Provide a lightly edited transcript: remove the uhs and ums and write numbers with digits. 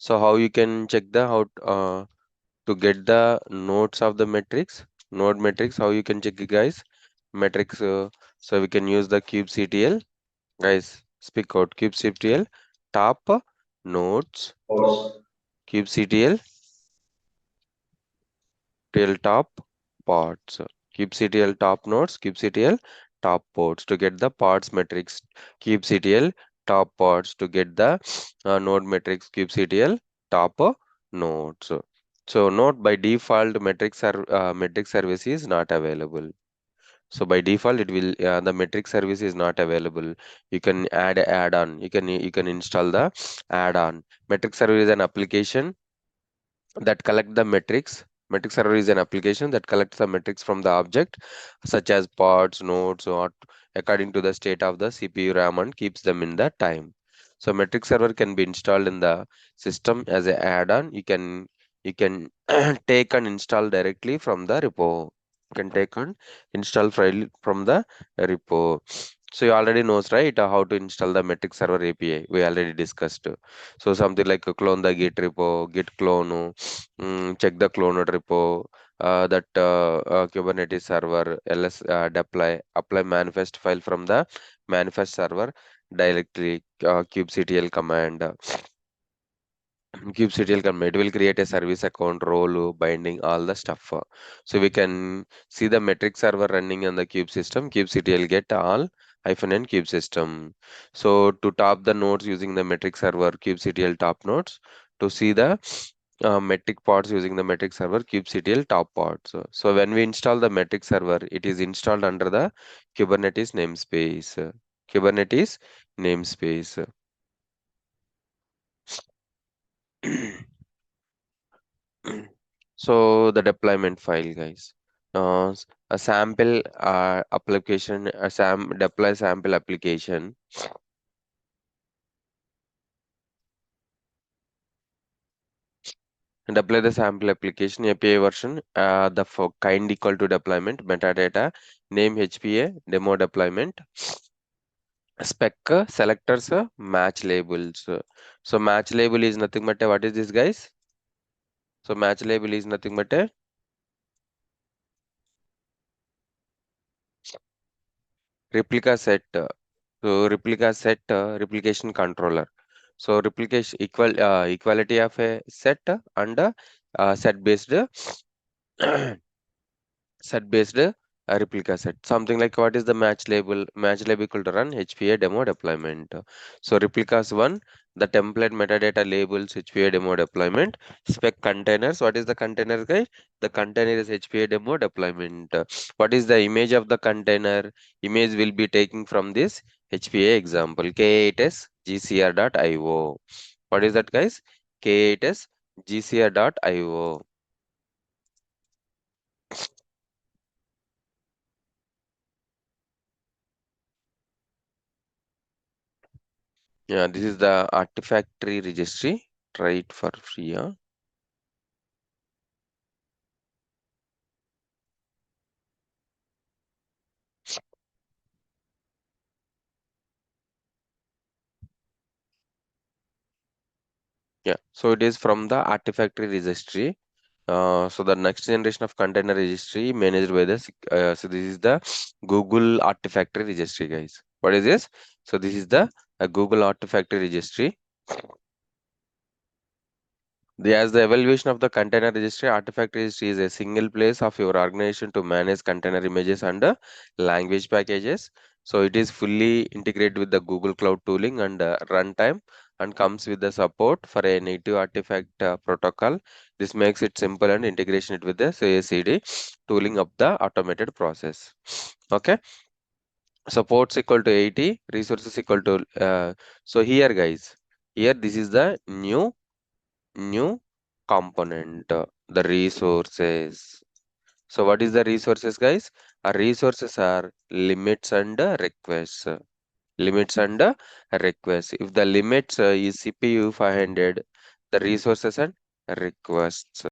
So how you can check the how to get the nodes of the matrix, node matrix, how you can check it, guys? Matrix. So we can use the kubectl, guys. Speak out kubectl top nodes, Nodes. kubectl kubectl top pods, kubectl top nodes, kubectl top pods to get the pods matrix, kubectl top pods to get the node matrix, kubectl top nodes. So note by default metric service is not available. So by default it will the metric service is not available. You can add add-on. You can install the add-on. Metric service is an application that collect the metrics. Metric server is an application that collects the metrics from the object, such as pods, nodes, or according to the state of the CPU RAM and keeps them in the time. So metric server can be installed in the system as an add-on. You can take and install directly from the repo. You can take and install file from the repo. So you already knows, right, how to install the metric server API. We already discussed. So something like clone the git repo, git clone, check the cloned repo, that Kubernetes server, ls deploy, apply manifest file from the manifest server directly, kubectl command. kubectl command, it will create a service account, role, binding, all the stuff. So we can see the metric server running on the kube system, kubectl get all hyphen n kube system. So to top the nodes using the metric server, kubectl top nodes. To see the metric pods using the metric server, kubectl top pods. So when we install the metric server, it is installed under the Kubernetes namespace. Kubernetes namespace. So the deployment file, guys. A sample application, deploy sample application. Deploy the sample application API version. The kind equal to deployment metadata name HPA demo deployment spec selectors match labels. So match label is nothing but what is this, guys? So match label is nothing but a replica set. So replica set replication controller. So replication equality of a set and set based set based replica set. Something like what is the match label? Match label equal to run HPA demo deployment. So replicas one, the template metadata labels HPA demo deployment. Spec containers. What is the container, guys? The container is HPA demo deployment. What is the image of the container? Image will be taking from this HPA example K8s gcr.io. What is that, guys? K8s gcr.io. Yeah, this is the artifactory registry. Try it for free. Yeah. Yeah. So it is from the artifactory registry. So the next generation of container registry managed by the so this is the Google artifactory registry, guys. What is this? So this is the Google artifactory registry. As the evaluation of the container registry, artifact registry is a single place of your organization to manage container images and language packages. So it is fully integrated with the Google Cloud tooling and runtime and comes with the support for a native artifact protocol. This makes it simple and integration it with the CI/CD tooling of the automated process. Okay, supports equal to 80, resources equal to so here, guys, here this is the new component, the resources. So what is the resources, guys? Resources are limits and requests. Limits and requests. If the limits is CPU 500, the resources and requests.